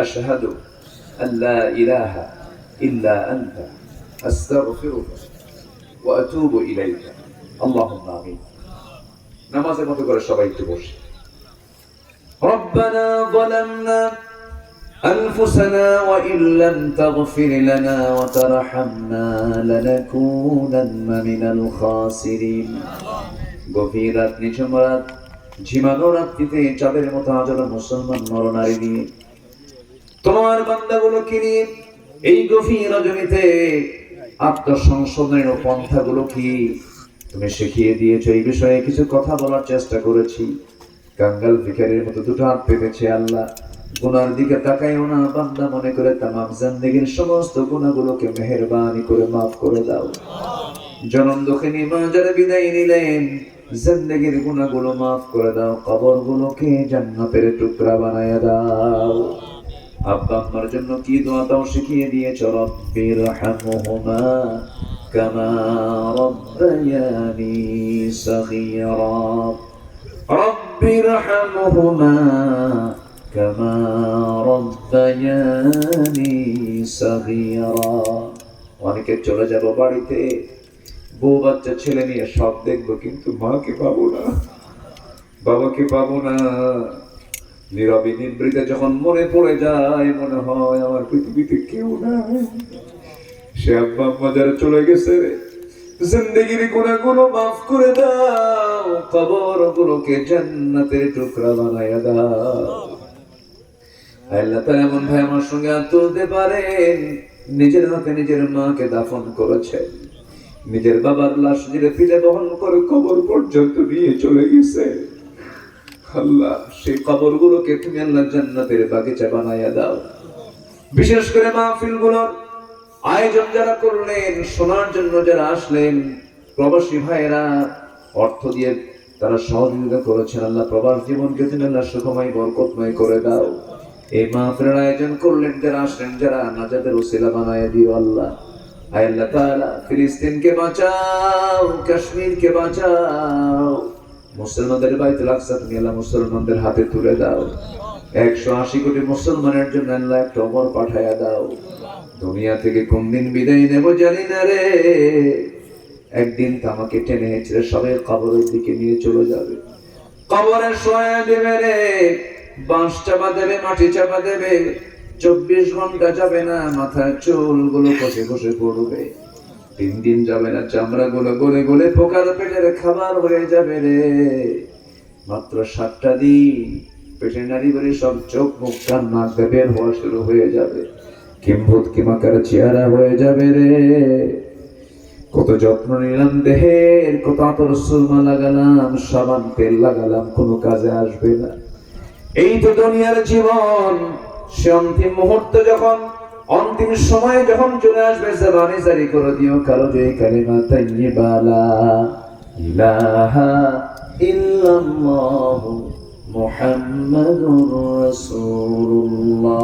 আশহাদু আল্লা ইলাহা ইল্লা আনতা আস্তাগফিরুকা ওয়া আতুবু ইলাইকা। আল্লাহুম্মা আমিন। নামাজের মতো করে সবাই একটু বসে। রব্বানা যালামনা أنفسنا وإن لم تغفر لنا وترحمنا لنكونن من الخاسرين। গভীর রাত, নিঝুম রাত, ঝিমানো রাত্রিতে চাঁদের মতো আজলো মুসলমান নরনারী নিয়ে, তোমার বান্দাগুলোকে নিয়ে এই গভীর রজনীতে আত্মসংশোধনের পন্থাগুলো কি তুমি শিখিয়ে দিয়েছো। এই বিষয়ে কিছু কথা বলার চেষ্টা করেছি। কাঙ্গাল ভিখারির মতো দুটো হাত পেতেছে। আল্লাহ, গুনার দিকে তাকাইও না, বান্দা মনে করে তামাম জিন্দেগীর সমস্ত গুনাহগুলোকে মেহেরবানি করে মাফ করে দাও। জনম দুঃখিনী মা যারা বিদায় নিলেন, জিন্দেগীর গুনাহগুলো মাফ করে দাও, কবরগুলোকে জান্নাতের টুকরা বানায়া দাও। আব্বা আম্মার জন্য কি দোয়া তাও শিখিয়ে দিয়েছো। রব্বির হামহুমা কামা রব্বায়ানি সগীরা, রব্বির হামহুমা কামা রব্বায়ানি সগীরা। অনেকে চলে যাব বাড়িতে, বউ বাচ্চা ছেলে নিয়ে সব দেখবো, কিন্তু মাকে পাবো না, বাবাকে পাবো না। নীরবে নিভৃতে যখন মনে পড়ে যায়, মনে হয় আমার পৃথিবীতে কেউ নাই। সে আব্বা আম্মা যারা চলে গেছে, জিন্দেগির গুনাহগুলো মাফ করে দাও, কবরগুলোকে জান্নাতের টুকরা বানায়া দাও। আল্লাহ তাআলা এমন ভাই আমার সঙ্গে হাত তুলতে পারেন, নিজের হাতে নিজের মাকে দাফন করেছেন, নিজের বাবার লাশ নিজের পিঠে বহন করে কবর পর্যন্ত নিয়ে চলে গেছে। আল্লাহ, সেই কবরগুলোকে তুমি আল্লাহ জান্নাতের বাগিচা বানায়া দাও। বিশেষ করে মাহফিলগুলোর আয়োজন যারা করলেন, শোনার জন্য যারা আসলেন, প্রবাসী ভাইয়েরা অর্থ দিয়ে তারা সহযোগিতা করেছেন, আল্লাহ প্রবাস জীবনকে তুমি আল্লাহ সুখময় বরকতময় করে দাও। এই মাহফিলের আয়োজন করলেন যারা আসলেন, যারা নাজাতের ওসিলা বানায়া দিও আল্লাহ। আয় আল্লাহ তাআলা, ফিলিস্তিনকে বাঁচাও, কাশ্মীরকে বাঁচাও, মুসলমানদের বাইতুল আকসা তুমি আল্লাহ মুসলমানদের হাতে তুলে দাও। 180 কোটি মুসলমানের জন্য আল্লাহ একটা ওমর পাঠায়া দাও। দুনিয়া থেকে কোন দিন বিদায় নেব জানি না রে, একদিন তো আমাকে টেনে হেঁচড়ে সবাই কবরের দিকে নিয়ে চলে যাবে। কবরে শোয়া দেবে রে, বাঁশ চাপা দেবে, মাটি চাপা দেবে, 24 ঘন্টা যাবে না, মাথার চুলগুলো খসে খসে পড়বে। 3 দিন যাবে না, চামড়া গুলো গলে গলে পোকার পেটের খাবার হয়ে যাবে রে। মাত্র 7টা দিন পেটের নারী বাড়ি সব চোখ মুখ কান নাক বের হওয়া শুরু হয়ে যাবে, কিম্ভূত কিমাকার চেহারা হয়ে যাবে রে। কত যত্ন নিলাম দেহের, কত আতর সুরমা লাগালাম, সাবান তেল লাগালাম, কোনো কাজে আসবে না। এই তো দুনিয়ার জীবন। সে অন্তিম মুহূর্তে যখন, অন্তিম সময়ে যখন চলে আসবে, জবানে জারি করে দিও কালো যে কালিমা তাইয়্যিবা লা ইলাহা ইল্লাল্লাহু মুহাম্মাদুর রাসূলুল্লাহ।